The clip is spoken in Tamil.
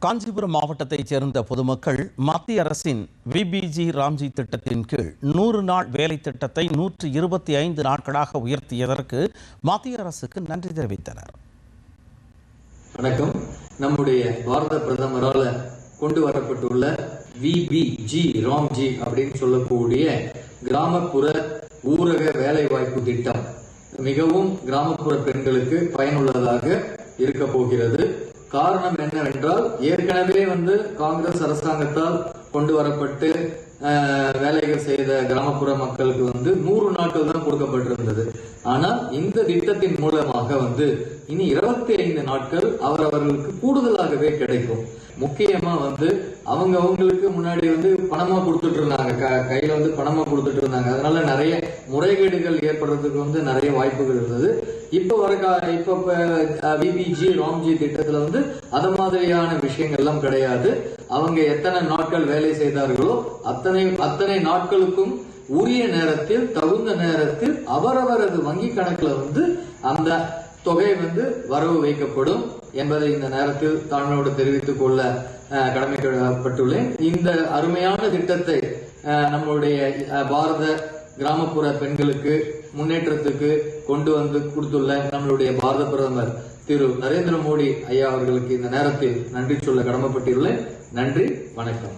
காஞ்சிபுரம் மாவட்டத்தைச் சேர்ந்த பொதுமக்கள் மத்திய அரசின் விபிஜி ராம்ஜி திட்டத்தின் கீழ் 100 நாள் வேலை திட்டத்தை 125 நாட்களாக உயர்த்தியதற்கு மத்திய அரசுக்கு நன்றி தெரிவித்தனர். வணக்கம். நம்முடைய பாரத பிரதமரால் கொண்டு வரப்பட்டுள்ள விபிஜி ராம்ஜி அப்படின்னு சொல்லக்கூடிய கிராமப்புற ஊரக வேலை வாய்ப்பு திட்டம் மிகவும் கிராமப்புற பெண்களுக்கு பயனுள்ளதாக இருக்க போகிறது. காரணம் என்னவென்றால், ஏற்கனவே காங்கிரஸ் அரசாங்கத்தால் கொண்டு வரப்பட்டு வேலைகள் செய்த கிராமப்புற மக்களுக்கு 100 நாட்கள் தான் கொடுக்கப்பட்டிருந்தது. ஆனால் இந்த திட்டத்தின் மூலமாக இனி 25 நாட்கள் அவர்களுக்கு கூடுதலாகவே கிடைக்கும். முக்கியமா அவங்களுக்கு முன்னாடி பணமா கொடுத்துட்டு இருந்தாங்க, கையில பணமா கொடுத்துட்டு இருந்தாங்க. அதனால நிறைய முறைகேடுகள் ஏற்படுறதுக்கு நிறைய வாய்ப்புகள் இருந்தது. இப்ப விபிஜி ராம்ஜி திட்டத்துல அது மாதிரியான விஷயங்கள் எல்லாம் கிடையாது. அவங்க எத்தனை நாட்கள் வேலை செய்தார்களோ அத்தனை நாட்களுக்கும் உரிய நேரத்தில் தகுந்த நேரத்தில் அவரவரது வங்கி கணக்குல அந்த தொகை வரவு வைக்கப்படும் என்பதை இந்த நேரத்தில் தாழ்மையோடு தெரிவித்துக் கொள்ள கடமைப்பட்டுள்ளேன். இந்த அருமையான திட்டத்தை நம்முடைய பாரத கிராமப்புற பெண்களுக்கு முன்னேற்றத்துக்கு கொண்டு கொடுத்துள்ள நம்மளுடைய பாரத பிரதமர் திரு நரேந்திர மோடி ஐயா அவர்களுக்கு இந்த நேரத்தில் நன்றி சொல்ல கடமைப்பட்டுள்ளேன். நன்றி, வணக்கம்.